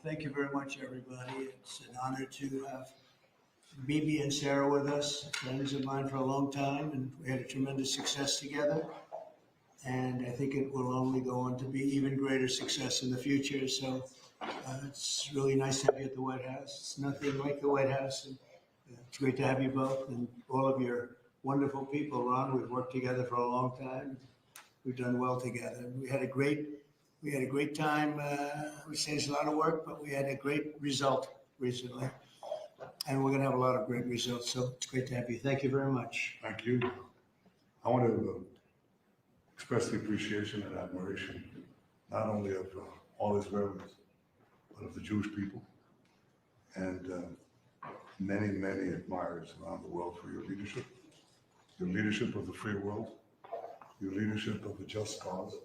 Thank you very much, everybody. It's an honor to have Bibi and Sarah with us, friends of mine for a long time, and we had a tremendous success together. And I think it will only go on to be even greater success in the future. So it's really nice to have you at the White House. It's nothing like the White House. And it's great to have you both and all of your wonderful people, Ron. We've worked together for a long time. We've done well together. We had a great time. We saved a lot of work, but we had a great result recently. And we're going to have a lot of great results. So it's great to have you. Thank you very much. Thank you. I want to express the appreciation and admiration, not only of all Israelis, but of the Jewish people and many, many admirers around the world for your leadership of the free world, your leadership of a just cause,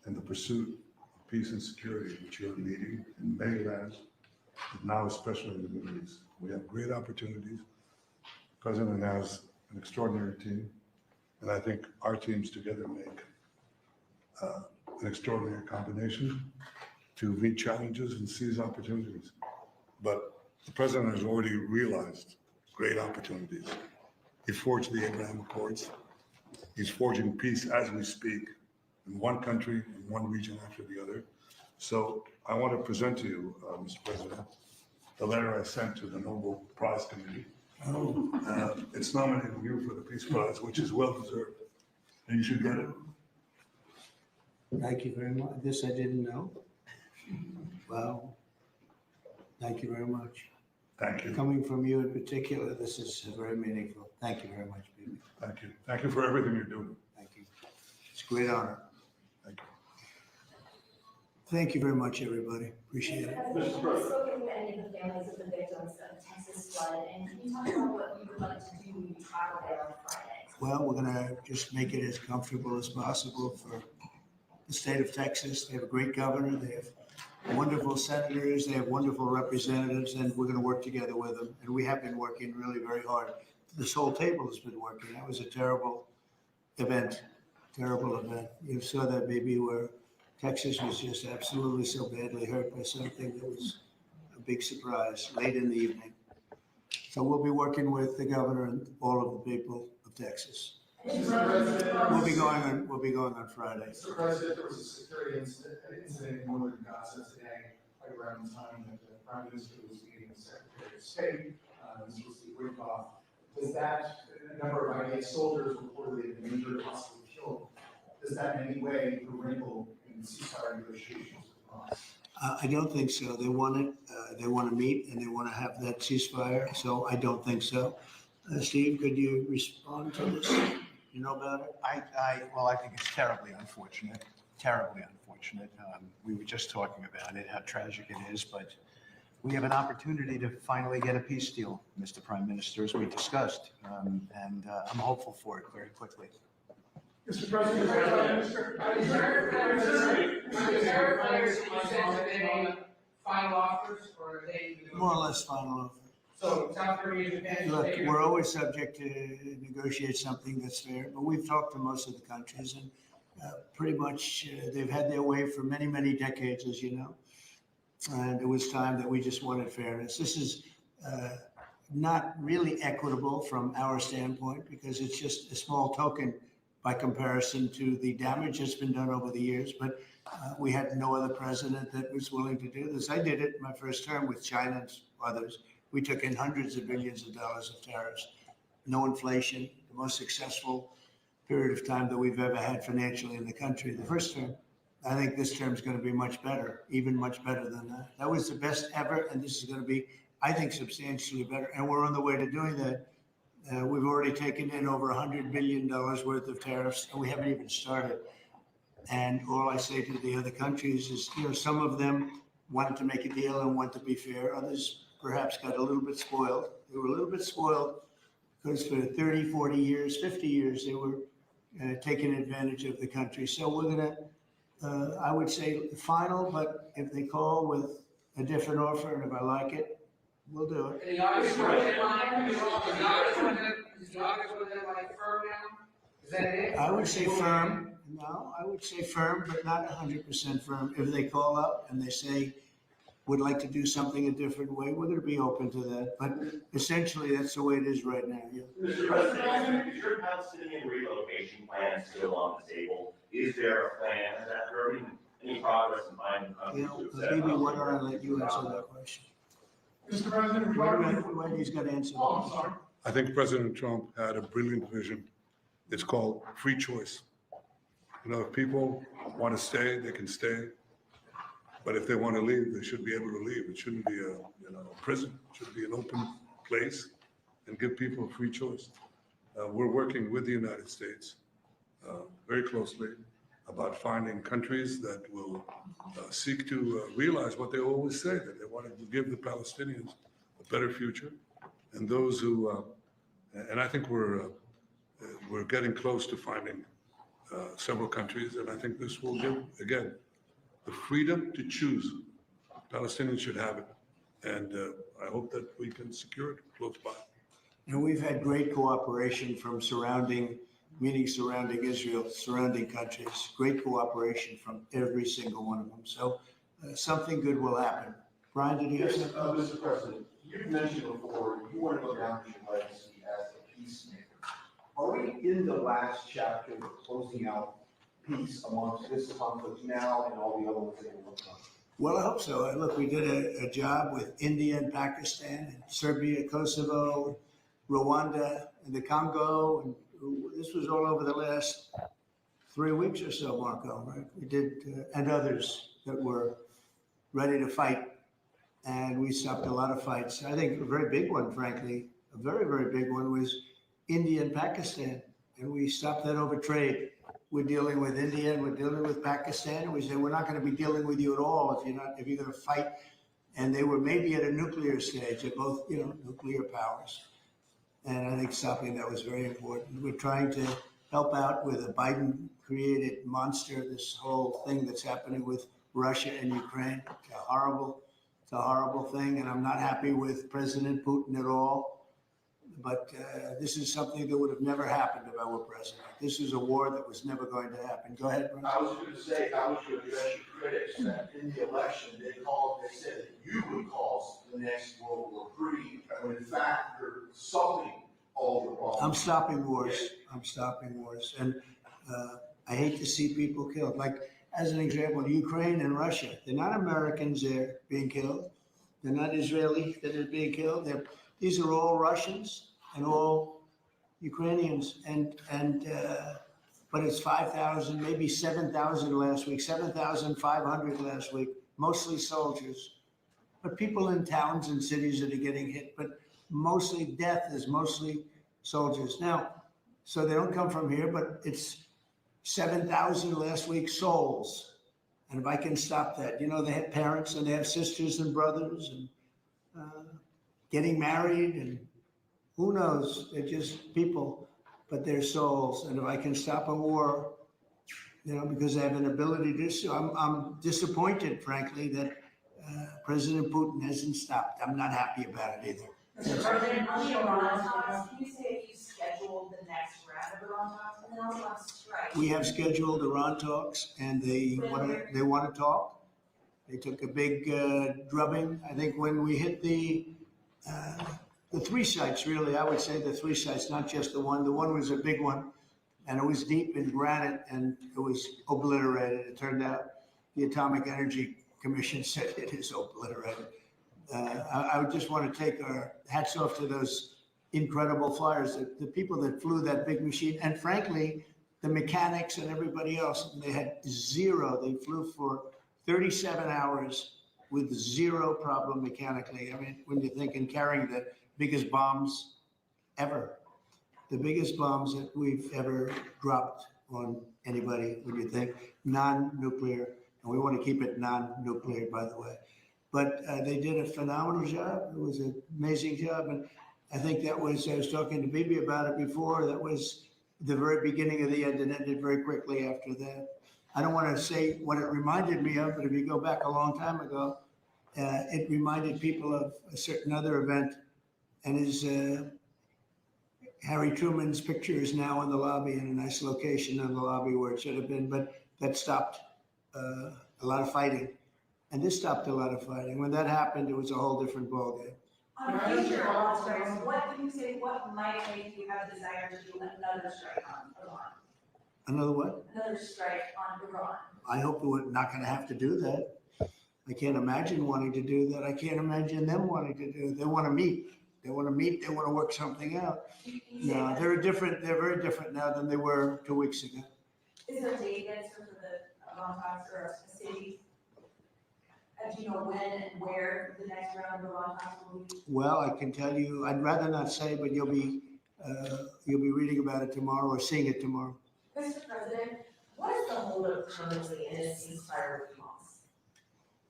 and the pursuit of peace and security which you're leading in many lands, but now especially in the Middle East. We have great opportunities. The President has an extraordinary team, and I think our teams together make an extraordinary combination to meet challenges and seize opportunities. But the President has already realized great opportunities. He forged the Abraham Accords. He's forging peace as we speak in one country, in one region after the other. So I want to present to you, Mr. President, the letter I sent to the Nobel Prize Committee. It's nominating you for the Peace Prize, which is well deserved, and you should get it. Thank you very much. This I didn't know. Wow. Thank you very much. Thank you. Coming from you in particular, this is very meaningful. Thank you very much, Bibi. Thank you. Thank you for everything you're doing. Thank you. It's a great honor. Thank you. Thank you very much, everybody. Appreciate it. Have you spoken with any of the families of the victims of Texas flood? And can you talk about what you would like to do when you travel there on Friday? Well, we're going to just make it as comfortable as possible for the state of Texas. They have a great governor. They have wonderful senators. They have wonderful representatives, and we're going to work together with them. And we have been working really very hard. This whole table has been working. That was a terrible event. You saw that maybe where Texas was just absolutely so badly hurt by something that was a big surprise late in the evening. So we'll be working with the governor and all of the people of Texas. We'll be going on Friday. Mr. President, there was a security incident in northern Gaza today, right around the time that the Prime Minister was meeting the Secretary of State. This was the Wickoff. Does that, a number of IDF soldiers reportedly been injured, possibly killed, does that in any way put a wrinkle in the ceasefire negotiations with Hamas? I don't think so. They want it. They want to meet and they want to have that ceasefire. So I don't think so. Steve, could you respond to this? You know about it? Well, I think it's terribly unfortunate. We were just talking about it, how tragic it is, but we have an opportunity to finally get a peace deal, Mr. Prime Minister, as we discussed, and I'm hopeful for it very quickly. Mr. President, final offers, or are they More or less final offer. So South Korea, Japan. Look, we're always subject to negotiate something that's fair, but we've talked to most of the countries, and pretty much they've had their way for many, many decades, as you know. And it was time that we just wanted fairness. This is not really equitable from our standpoint because it's just a small token by comparison to the damage that's been done over the years. But we had no other president that was willing to do this. I did it in my first term with China and others. We took in hundreds of billions of dollars of tariffs, no inflation, the most successful period of time that we've ever had financially in the country. The first term, I think this term is going to be much better, even much better than that. That was the best ever, and this is going to be, I think, substantially better. And we're on the way to doing that. We've already taken in over $100 billion worth of tariffs, and we haven't even started. And all I say to the other countries is, some of them wanted to make a deal and want to be fair. Others perhaps got a little bit spoiled. They were a little bit spoiled because for 30, 40 years, 50 years, they were taking advantage of the country. So we're going to, I would say final, but if they call with a different offer and if I like it, we'll do it. The August deadline, is the August one like firm now? Is that it? I would say firm, and No, I would say firm, but not 100% firm. If they call up and they say, would like to do something a different way, we're going to be open to that. But essentially, that's the way it is right now. Yeah. Mr. President, is your Palestinian relocation plan still on the table? Is there a plan? Has that heard any progress in finding You countries know, to accept? maybe why don't I let you answer that question? Mr. President, Wait a regarding. minute, wait, he's got to answer. Oh, that I'm question. sorry. I think President Trump had a brilliant vision. It's called free choice. You know, if people want to stay, they can stay. But if they want to leave, they should be able to leave. It shouldn't be a prison. It should be an open place and give people a free choice. We're working with the United States very closely about finding countries that will seek to realize what they always say, that they want to give the Palestinians a better future. And those who, and I think we're getting close to finding several countries, and I think this will give, again, the freedom to choose. Palestinians should have it, and I hope that we can secure it close by. And we've had great cooperation from surrounding Israel, surrounding countries, great cooperation from every single one of them. So something good will happen. Brian, did you have Yes, something? Mr. President, you mentioned before, you want to go down to your legacy as a peacemaker. Are we in the last chapter of closing out peace amongst this conflict now and all the other ones that are working on? Well, I hope so. Look, we did a job with India and Pakistan and Serbia, Kosovo, Rwanda, and the Congo. And this was all over the last 3 weeks or so, Marco, right? We did, and others that were ready to fight. And we stopped a lot of fights. I think a very big one, frankly, a very, very big one was India and Pakistan. And we stopped that over trade. We're dealing with India and we're dealing with Pakistan. And we said, we're not going to be dealing with you at all if you're going to fight. And they were maybe at a nuclear stage. They're both, nuclear powers. And I think stopping that was very important. We're trying to help out with a Biden-created monster, this whole thing that's happening with Russia and Ukraine. It's a horrible thing, and I'm not happy with President Putin at all. But this is something that would have never happened if I were president. This is a war that was never going to happen. Go ahead, Ron. I was going to say, I was going to address your critics that in the election, they said that you would cause the next World War III, when in fact, you're solving all the problems. I'm stopping wars. And I hate to see people killed. Like, as an example, Ukraine and Russia, they're not Americans there being killed. They're not Israeli that are being killed. These are all Russians and all Ukrainians. But it's 5,000, maybe 7,000 last week, 7,500 last week, mostly soldiers. But people in towns and cities that are getting hit. But mostly death is mostly soldiers. Now, so they don't come from here, but it's 7,000 last week souls. And if I can stop that, they have parents and they have sisters and brothers and getting married and who knows, they're just people, but they're souls. And if I can stop a war, because I have an ability to do, I'm disappointed, frankly, that President Putin hasn't stopped. I'm not happy about it either. Mr. President, on the Iran talks, can you say if you scheduled the next round of Iran talks, and then also on strike? We have scheduled Iran talks, and they want to talk. They took a big drubbing. I think when we hit the 3 sites, really, I would say the 3 sites, not just the one. The one was a big one, and it was deep in granite, and it was obliterated. It turned out the Atomic Energy Commission said it is obliterated. I would just want to take our hats off to those incredible flyers, the people that flew that big machine, and frankly, the mechanics and everybody else. They had zero. They flew for 37 hours with zero problem mechanically. I mean, when you think in carrying the biggest bombs ever, the biggest bombs that we've ever dropped on anybody, when you think non-nuclear, and we want to keep it non-nuclear, by the way. But they did a phenomenal job. It was an amazing job. And I think I was talking to Bibi about it before, that was the very beginning of the end, and ended very quickly after that. I don't want to say what it reminded me of, but if you go back a long time ago, it reminded people of a certain other event. And Harry Truman's picture is now in the lobby in a nice location in the lobby where it should have been, but that stopped a lot of fighting. And this stopped a lot of fighting. When that happened, it was a whole different ballgame. Can I On ask future a follow-up? strikes, what do you say, what might make you have a desire to do another strike on Iran? Another what? Another strike on Iran? I hope we're not going to have to do that. I can't imagine wanting to do that. I can't imagine them wanting to do it. They want to meet. They want to meet. They want to work something out. You say No, that- they're very different now than they were 2 weeks ago. Is there a date yet for the Iran talks or a city? Do you know when and where the next round of Iran talks will be? Well, I can tell you, I'd rather not say, but you'll be reading about it tomorrow or seeing it tomorrow. Mr. President, what is the holdup currently in a ceasefire with Hamas?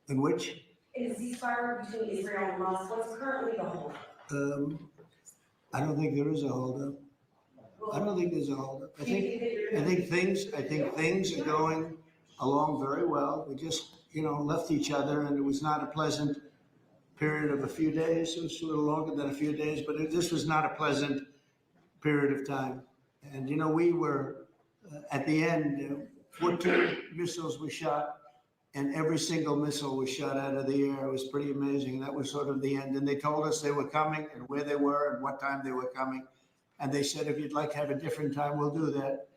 In which, In a ceasefire between Israel and Hamas, what's currently the holdup? I don't think there is a holdup. I don't think there's a holdup. I Do you think that you're I think things are going along very well. We just, left each other, and it was not a pleasant period of a few days. It was a little longer than a few days, but this was not a pleasant period of time. And, we were, at the end, 14 missiles were shot, and every single missile was shot out of the air. It was pretty amazing. That was sort of the end. And they told us they were coming and where they were and what time they were coming. And they said, if you'd like to have a different time, we'll do that.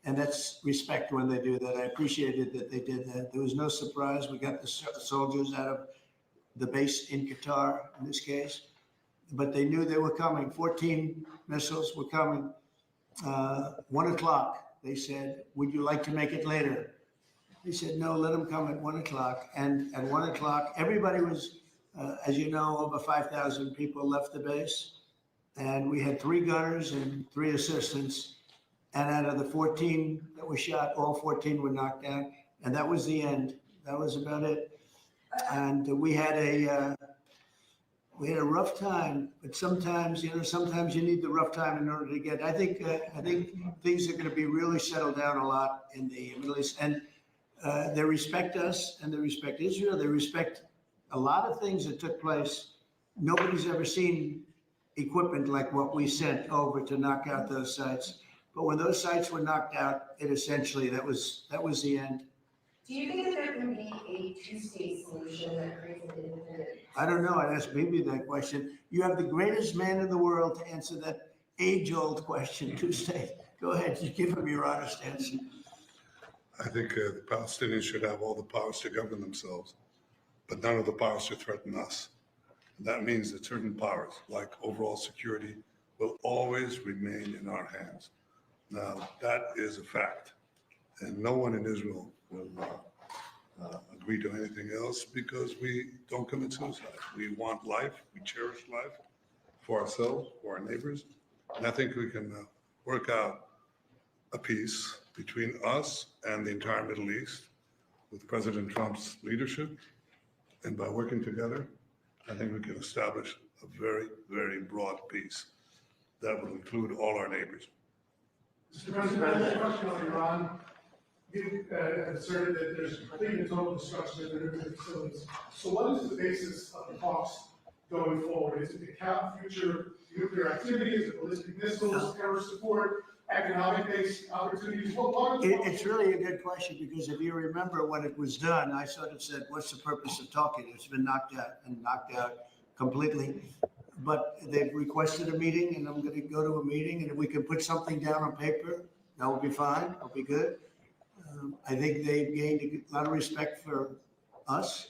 And that's respect when they do that. I appreciated that they did that. There was no surprise. We got the soldiers out of the base in Qatar, in this case. But they knew they were coming. 14 missiles were coming. 1 o'clock, they said, would you like to make it later? They said, no, let them come at 1 o'clock. And at 1 o'clock, everybody was, as you know, over 5,000 people left the base. And we had 3 gunners and 3 assistants. And out of the 14 that were shot, all 14 were knocked out. And that was the end. That was about it. And we had a rough time. But sometimes you need the rough time in order to get. I think things are going to be really settled down a lot in the Middle East. And they respect us, and they respect Israel. They respect a lot of things that took place. Nobody's ever seen equipment like what we sent over to knock out those sites. But when those sites were knocked out, it essentially, that was the end. Do you think that there can be a two-state solution that creates an independent? I don't know. I'd ask Bibi that question. You have the greatest man in the world to answer that age-old question, two-state. Go ahead, you give him your honest answer. I think the Palestinians should have all the powers to govern themselves, but none of the powers to threaten us. And that means that certain powers, like overall security, will always remain in our hands. Now, that is a fact, and no one in Israel will agree to anything else because we don't commit suicide. We want life, we cherish life for ourselves, for our neighbors, and I think we can work out a peace between us and the entire Middle East with President Trump's leadership, and by working together, I think we can establish a very, very broad peace that will include all our neighbors. Mr. President, a question on Iran. You asserted that there's complete and total destruction of their nuclear facilities. So what is the basis of the talks going forward? Is it to cap future nuclear activity? Is it ballistic missiles, terror support, economic-based opportunities? It's really a good question, because if you remember when it was done, I sort of said, what's the purpose of talking? It's been knocked out completely. But they've requested a meeting, and I'm going to go to a meeting, and if we can put something down on paper, that will be fine. That'll be good. I think they've gained a lot of respect for us.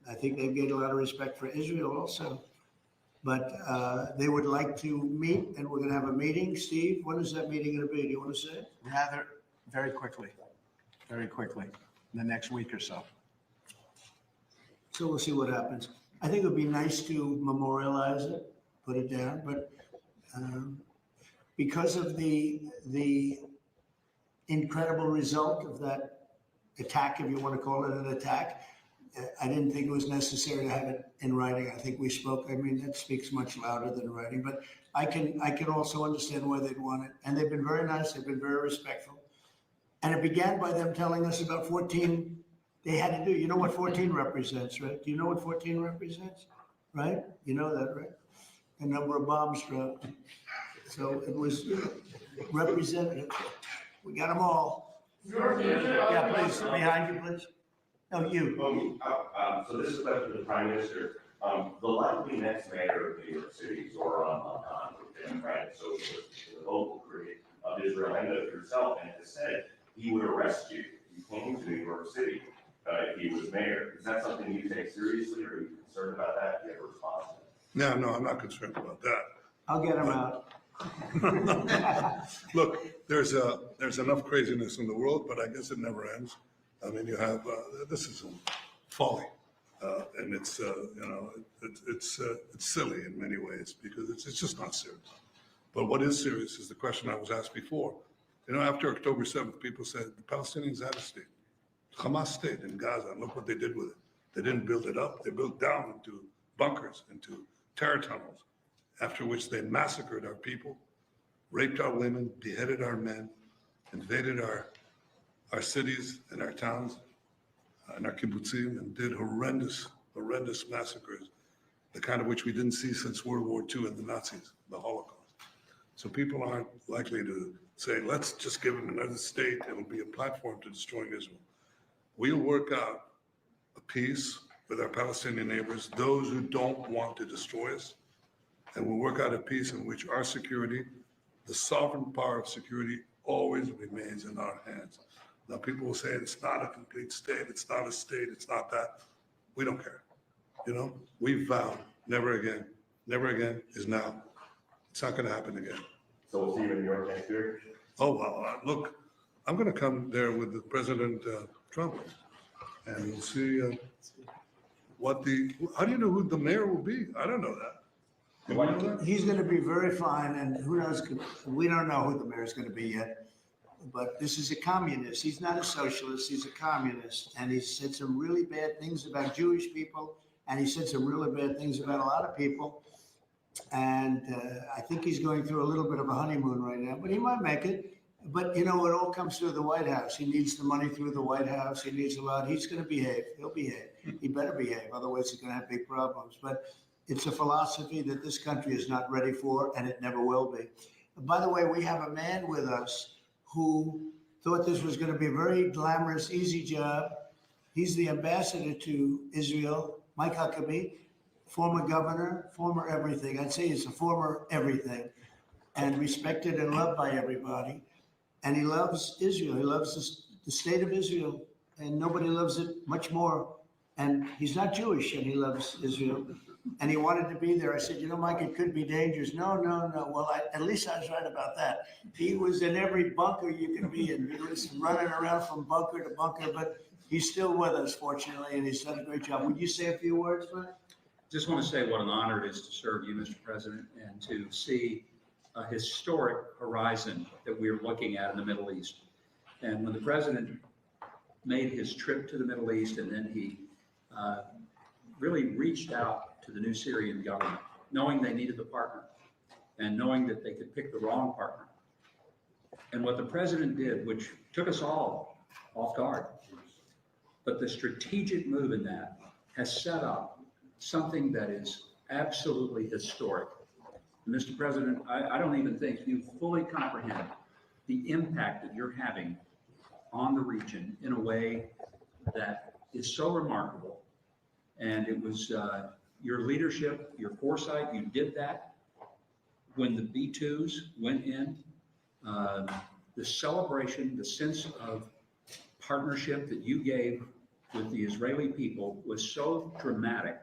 I think they've gained a lot of respect for Israel also. But they would like to meet, and we're going to have a meeting. Steve, when is that meeting going to be? Do you want to say? Rather, very quickly, in the next week or so. So we'll see what happens. I think it would be nice to memorialize it, put it down, but because of the incredible result of that attack, if you want to call it an attack, I didn't think it was necessary to have it in writing. I think we spoke. I mean, that speaks much louder than writing. But I can also understand why they'd want it. And they've been very nice. They've been very respectful. And it began by them telling us about 14 they had to do. You know what 14 represents, right? Do you know what 14 represents? Right? You know that, right? The number of bombs dropped. So it was representative. We got them all. Your future. Yeah, please, behind you, please. No, you. So this is a question to the Prime Minister. The likely next mayor of New York City, Zoran Mamdani, the Democratic Socialist, the vocal critic of Israel and of yourself, and has said he would arrest you if you came to New York City if he was mayor. Is that something you take seriously, or are you concerned about that? Do you have a response to that? No, I'm not concerned about that. I'll get him out. Look, there's enough craziness in the world, but I guess it never ends. I mean, you have, this is folly. And it's, it's silly in many ways because it's just not serious. But what is serious is the question I was asked before. After October 7th, people said the Palestinians had a state. Hamas state in Gaza, and look what they did with it. They didn't build it up. They built down into bunkers, into terror tunnels, after which they massacred our people, raped our women, beheaded our men, invaded our cities and our towns and our kibbutzim, and did horrendous massacres, the kind of which we didn't see since World War II and the Nazis, the Holocaust. So people aren't likely to say, let's just give them another state. It'll be a platform to destroying Israel. We'll work out a peace with our Palestinian neighbors, those who don't want to destroy us, and we'll work out a peace in which our security, the sovereign power of security, always remains in our hands. Now, people will say it's not a complete state, it's not a state, it's not that. We don't care. We vowed never again is now. It's not going to happen again. So we'll see you in New York next year? Oh, well, look, I'm going to come there with the President Trump, and we'll see how do you know who the mayor will be? I don't know that. Do you know that? He's going to be very fine, and who knows, we don't know who the mayor's going to be yet. But this is a communist. He's not a socialist. He's a communist. And he said some really bad things about Jewish people. And he said some really bad things about a lot of people. And I think he's going through a little bit of a honeymoon right now, but he might make it. But, it all comes through the White House. He needs the money through the White House. He needs a lot. He's going to behave. He'll behave. He better behave. Otherwise, he's going to have big problems. But it's a philosophy that this country is not ready for, and it never will be. By the way, we have a man with us who thought this was going to be a very glamorous, easy job. He's the ambassador to Israel, Mike Huckabee, former governor, former everything. I'd say he's a former everything, and respected and loved by everybody. And he loves Israel. He loves the state of Israel, and nobody loves it much more. And he's not Jewish, and he loves Israel. And he wanted to be there. I said, Mike, it could be dangerous. No. Well, at least I was right about that. He was in every bunker you can be in. He was running around from bunker to bunker, but he's still with us, fortunately, and he's done a great job. Would you say a few words, Mike? Just want to say what an honor it is to serve you, Mr. President, and to see a historic horizon that we're looking at in the Middle East. And when the President made his trip to the Middle East, and then he really reached out to the new Syrian government, knowing they needed a partner and knowing that they could pick the wrong partner. And what the President did, which took us all off guard, but the strategic move in that has set up something that is absolutely historic. And Mr. President, I don't even think you fully comprehend the impact that you're having on the region in a way that is so remarkable. And it was your leadership, your foresight, you did that. When the B-2s went in, the celebration, the sense of partnership that you gave with the Israeli people was so dramatic.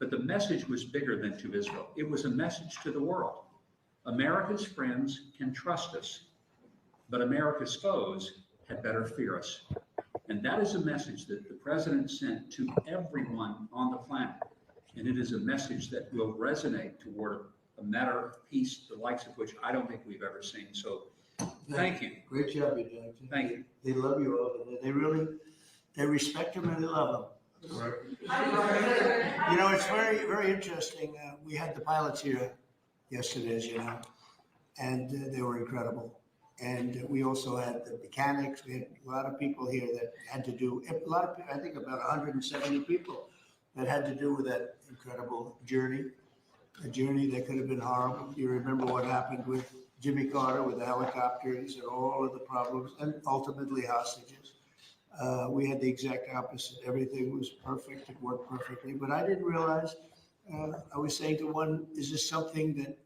But the message was bigger than to Israel. It was a message to the world. America's friends can trust us, but America's foes had better fear us. And that is a message that the President sent to everyone on the planet. And it is a message that will resonate toward a matter of peace, the likes of which I don't think we've ever seen. So thank you. Great job, you did. Thank you. They love you over there. They respect him and they love him. It's very, very interesting. We had the pilots here yesterday, as you know, and they were incredible. And we also had the mechanics. We had a lot of people here that had to do, I think about 170 people that had to do with that incredible journey. a journey that could have been horrible. You remember what happened with Jimmy Carter with the helicopters and all of the problems and ultimately hostages. We had the exact opposite. Everything was perfect. It worked perfectly. But I didn't realize, I was saying to one, is this something that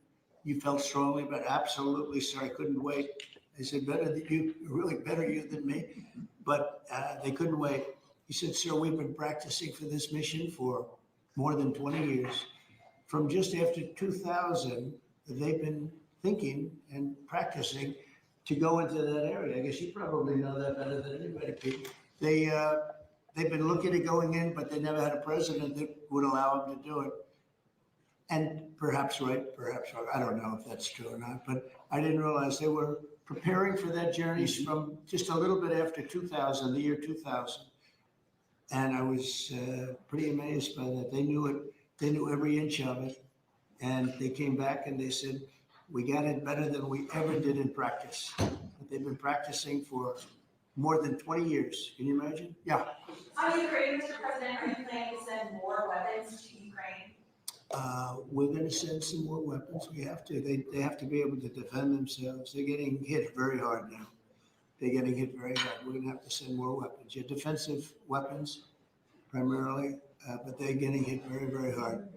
you felt strongly about? Absolutely, sir. I couldn't wait. I said, better than you, really better you than me. But they couldn't wait. He said, sir, we've been practicing for this mission for more than 20 years. From just after 2000, they've been thinking and practicing to go into that area. I guess you probably know that better than anybody, Pete. They've been looking at going in, but they never had a president that would allow them to do it. And perhaps right, perhaps wrong. I don't know if that's true or not, but I didn't realize they were preparing for that journey from just a little bit after 2000, the year 2000. And I was pretty amazed by that. They knew it. They knew every inch of it. And they came back and they said, we got it better than we ever did in practice. But they've been practicing for more than 20 years. Can you imagine? Yeah. On Ukraine, Mr. President, are you planning to send more weapons to Ukraine? We're going to send some more weapons. We have to. They have to be able to defend themselves. They're getting hit very hard now. They're getting hit very hard. We're going to have to send more weapons. Yeah, defensive weapons primarily, but they're getting hit very, very hard.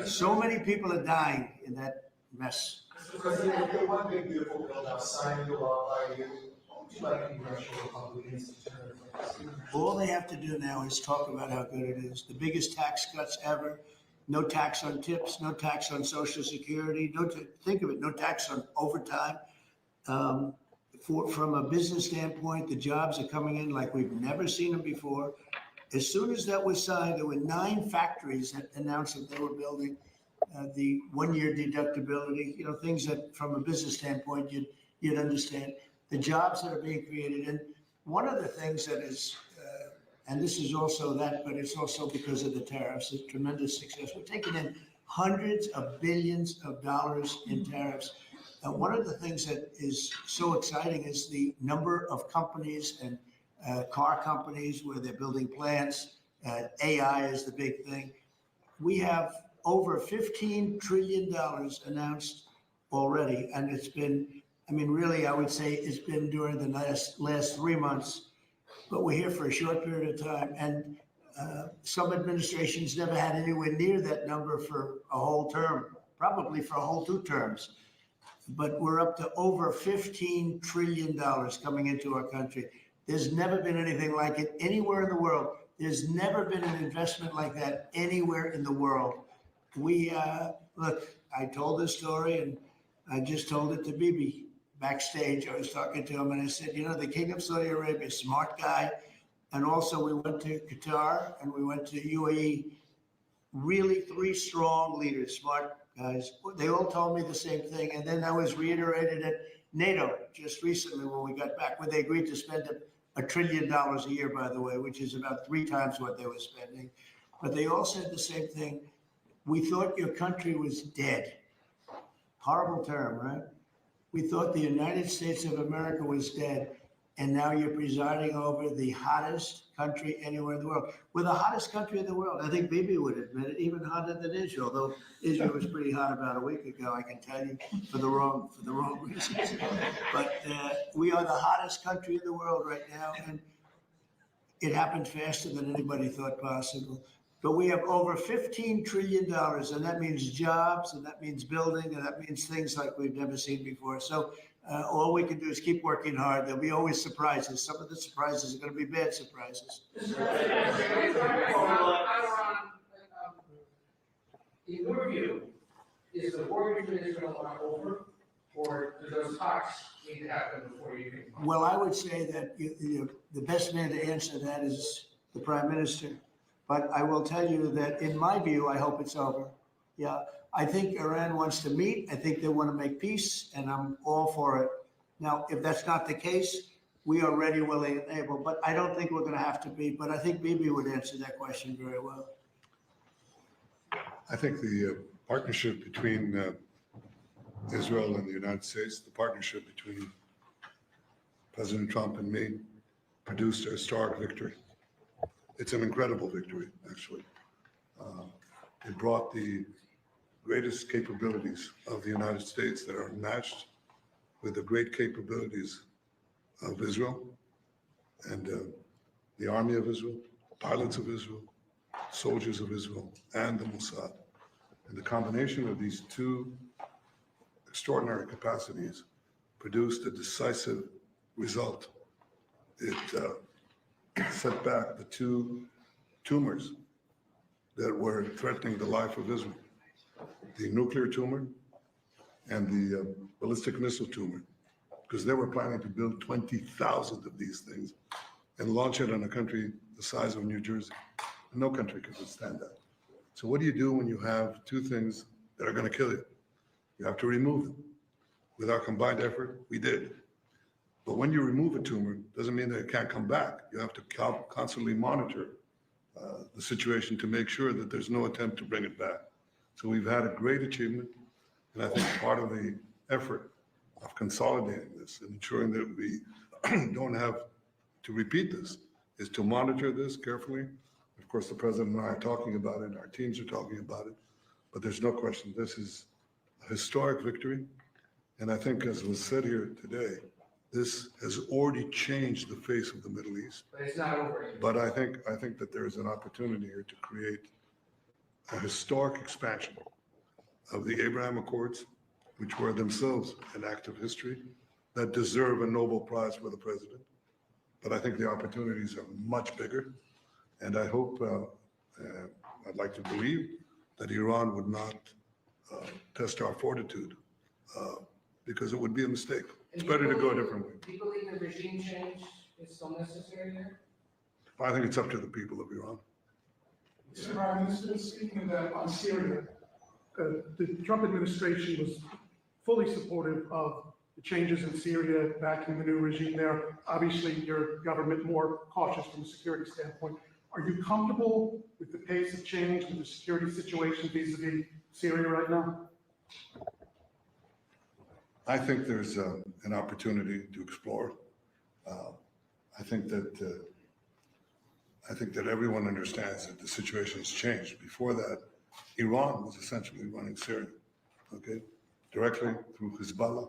So many people are dying in that mess. Mr. President, the one big beautiful bill now signed into law by you, what would you like congressional Republicans to turn to? All they have to do now is talk about how good it is. The biggest tax cuts ever. No tax on tips, no tax on Social Security, think of it, no tax on overtime. From a business standpoint, the jobs are coming in like we've never seen them before. As soon as that was signed, there were 9 factories that announced that they were building the 1-year deductibility, things that from a business standpoint, you'd understand. The jobs that are being created. And one of the things that is, and this is also that, but it's also because of the tariffs, a tremendous success. We're taking in hundreds of billions of dollars in tariffs. One of the things that is so exciting is the number of companies and car companies where they're building plants. AI is the big thing. We have over $15 trillion announced already. And it's been, really, I would say it's been during the last 3 months, but we're here for a short period of time. And some administrations never had anywhere near that number for a whole term, probably for a whole 2 terms. But we're up to over $15 trillion coming into our country. There's never been anything like it anywhere in the world. There's never been an investment like that anywhere in the world. Look, I told this story and I just told it to Bibi backstage. I was talking to him and I said, the King of Saudi Arabia, smart guy. And also we went to Qatar and we went to UAE. Really 3 strong leaders, smart guys. They all told me the same thing. And then that was reiterated at NATO just recently when we got back, where they agreed to spend $1 trillion a year, by the way, which is about 3 times what they were spending. But they all said the same thing. We thought your country was dead. Horrible term, right? We thought the United States of America was dead. And now you're presiding over the hottest country anywhere in the world. We're the hottest country in the world. I think Bibi would admit it, even hotter than Israel, though Israel was pretty hot about a week ago, I can tell you, for the wrong reasons. But we are the hottest country in the world right now, and it happened faster than anybody thought possible. But we have over $15 trillion, and that means jobs, and that means building, and that means things like we've never seen before. So all we can do is keep working hard. There'll be always surprises. Some of the surprises are going to be bad surprises. In your view, is the war between Israel and Iran over, or do those talks need to happen before you can? Well, I would say that the best man to answer that is the Prime Minister. But I will tell you that in my view, I hope it's over. Yeah, I think Iran wants to meet. I think they want to make peace, and I'm all for it. Now, if that's not the case, we are ready, willing, and able. But I don't think we're going to have to be. But I think Bibi would answer that question very well. I think the partnership between Israel and the United States, the partnership between President Trump and me, produced a historic victory. It's an incredible victory, actually. It brought the greatest capabilities of the United States that are matched with the great capabilities of Israel and the army of Israel, pilots of Israel, soldiers of Israel, and the Mossad. And the combination of these two extraordinary capacities produced a decisive result. It set back the two tumors that were threatening the life of Israel, the nuclear tumor and the ballistic missile tumor, because they were planning to build 20,000 of these things and launch it on a country the size of New Jersey. No country could withstand that. So what do you do when you have two things that are going to kill you? You have to remove them. With our combined effort, we did. But when you remove a tumor, doesn't mean that it can't come back. You have to constantly monitor the situation to make sure that there's no attempt to bring it back. So we've had a great achievement, and I think part of the effort of consolidating this and ensuring that we don't have to repeat this is to monitor this carefully. Of course, the president and I are talking about it, our teams are talking about it, but there's no question this is a historic victory. And I think, as was said here today, this has already changed the face of the Middle East. But it's not over yet. But I think that there is an opportunity here to create a historic expansion of the Abraham Accords, which were themselves an act of history that deserve a Nobel Prize for the president. But I think the opportunities are much bigger. And I hope, I'd like to believe that Iran would not test our fortitude because it would be a mistake. It's better to go a different way. Do you believe the regime change is still necessary here? I think it's up to the people of Iran. Mr. Prime Minister, speaking of that, on Syria, the Trump administration was fully supportive of the changes in Syria, backing the new regime there. Obviously, your government more cautious from a security standpoint. Are you comfortable with the pace of change in the security situation vis-a-vis Syria right now? I think there's an opportunity to explore. I think that everyone understands that the situation has changed. Before that, Iran was essentially running Syria, okay, directly through Hezbollah.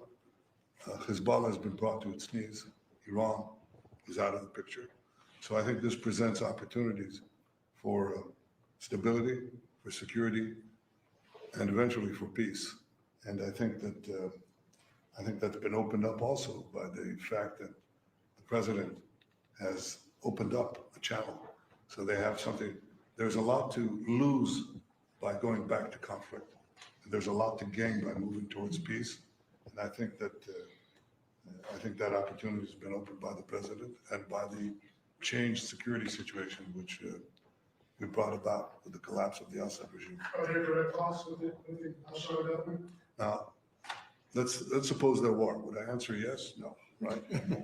Hezbollah has been brought to its knees. Iran is out of the picture. So I think this presents opportunities for stability, for security, and eventually for peace. And I think that's been opened up also by the fact that the president has opened up a channel. So they have something, there's a lot to lose by going back to conflict. There's a lot to gain by moving towards peace. And I think that opportunity has been opened by the president and by the changed security situation which we brought about with the collapse of the Assad regime. Are there direct costs with the Al-Shabaab government? Now, let's suppose there were. Would I answer yes? No, right?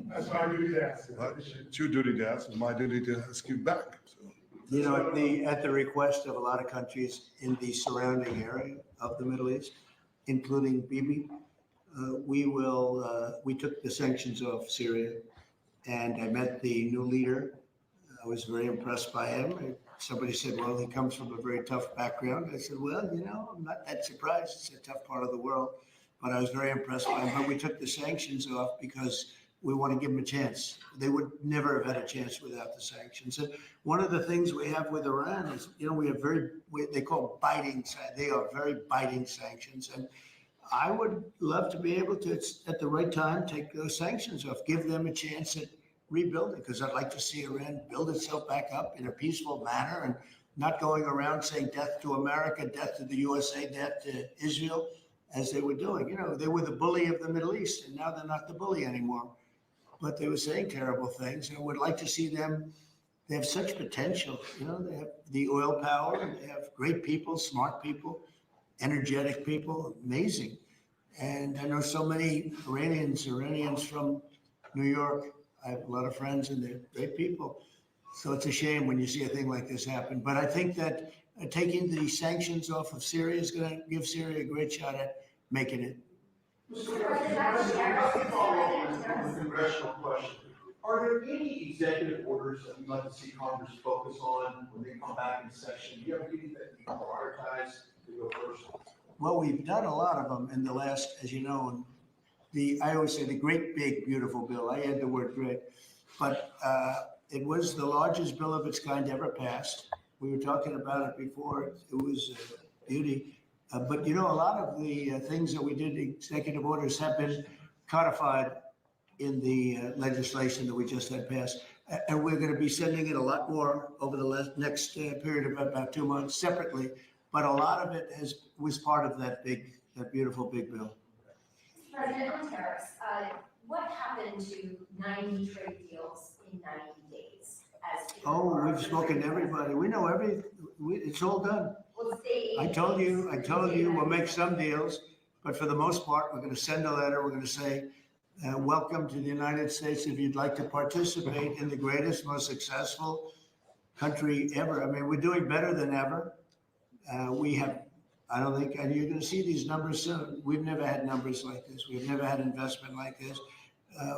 That's my duty to ask. But it's your duty to ask, and my duty to ask you back. So, You know, at the request of a lot of countries in the surrounding area of the Middle East, including Bibi, we took the sanctions off Syria, and I met the new leader. I was very impressed by him. Somebody said, well, he comes from a very tough background. I said, well, you know, I'm not that surprised. It's a tough part of the world. But I was very impressed by him. But we took the sanctions off because we want to give them a chance. They would never have had a chance without the sanctions. And one of the things we have with Iran is, you know, we have they call biting, they are very biting sanctions. And I would love to be able to, at the right time, take those sanctions off, give them a chance at rebuilding, because I'd like to see Iran build itself back up in a peaceful manner and not going around saying death to America, death to the USA, death to Israel, as they were doing. You know, they were the bully of the Middle East, and now they're not the bully anymore. But they were saying terrible things, and I would like to see them. They have such potential. You know, they have the oil power, and they have great people, smart people, energetic people, amazing. And I know so many Iranians from New York. I have a lot of friends, and they're great people. So it's a shame when you see a thing like this happen. But I think that taking the sanctions off of Syria is going to give Syria a great shot at making it. Congressional question. Are there any executive orders that you'd like to see Congress focus on when they come back in session? Do you have any that you prioritize to go first? Well, we've done a lot of them in the last, as you know, I always say the great, big, beautiful bill. I add the word great. But it was the largest bill of its kind ever passed. We were talking about it before. It was beauty. But you know, a lot of the things that we did, executive orders, have been codified in the legislation that we just had passed. And we're going to be sending it a lot more over the next period of about 2 months separately. But a lot of it was part of that beautiful big bill. President, on tariffs, what happened to 90 trade deals in 90 days? Oh, we've spoken to everybody. We know it's all done. Well, state I told you, we'll make some deals, but for the most part, we're going to send a letter. We're going to say, welcome to the United States. If you'd like to participate in the greatest, most successful country ever. I mean, we're doing better than ever. I don't think, and you're going to see these numbers soon. We've never had numbers like this. We've never had investment like this.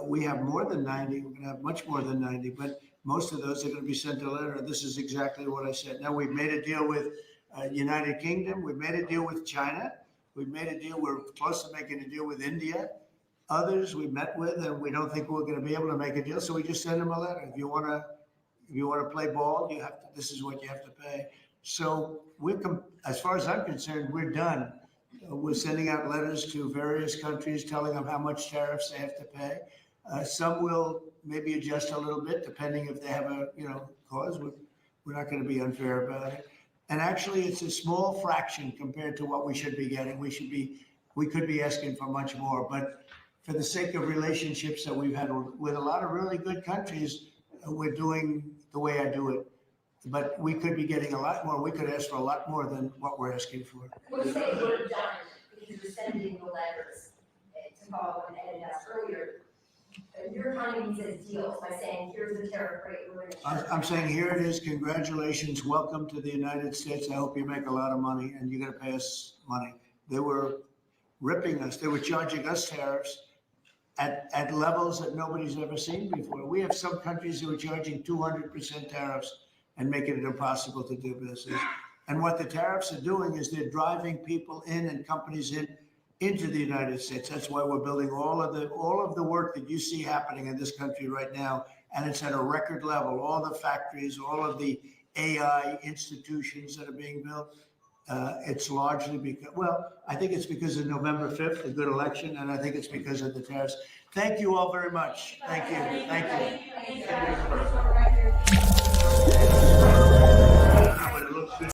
We have more than 90. We're going to have much more than 90, but most of those are going to be sent a letter. This is exactly what I said. Now, we've made a deal with United Kingdom. We've made a deal with China. We've made a deal. We're close to making a deal with India. Others we met with, and we don't think we're going to be able to make a deal. So we just send them a letter. If you want to play ball, this is what you have to pay. So as far as I'm concerned, we're done. We're sending out letters to various countries telling them how much tariffs they have to pay. Some will maybe adjust a little bit depending if they have a cause. We're not going to be unfair about it. And actually, it's a small fraction compared to what we should be getting. We could be asking for much more. But for the sake of relationships that we've had with a lot of really good countries, we're doing the way I do it. But we could be getting a lot more. We could ask for a lot more than what we're asking for. What you say we're done, because you're sending the letters to follow what Ed asked earlier. You're counting these as deals by saying, here's the tariff rate. I'm saying, here it is. Congratulations. Welcome to the United States. I hope you make a lot of money and you're going to pay us money. They were ripping us. They were charging us tariffs at levels that nobody's ever seen before. We have some countries that are charging 200% tariffs and making it impossible to do business. And what the tariffs are doing is they're driving people in and companies into the United States. That's why we're building all of the work that you see happening in this country right now. And it's at a record level. All the factories, all of the AI institutions that are being built. It's largely because, I think it's because of November 5th, a good election, and I think it's because of the tariffs. Thank you all very much. Thank you. Thank you.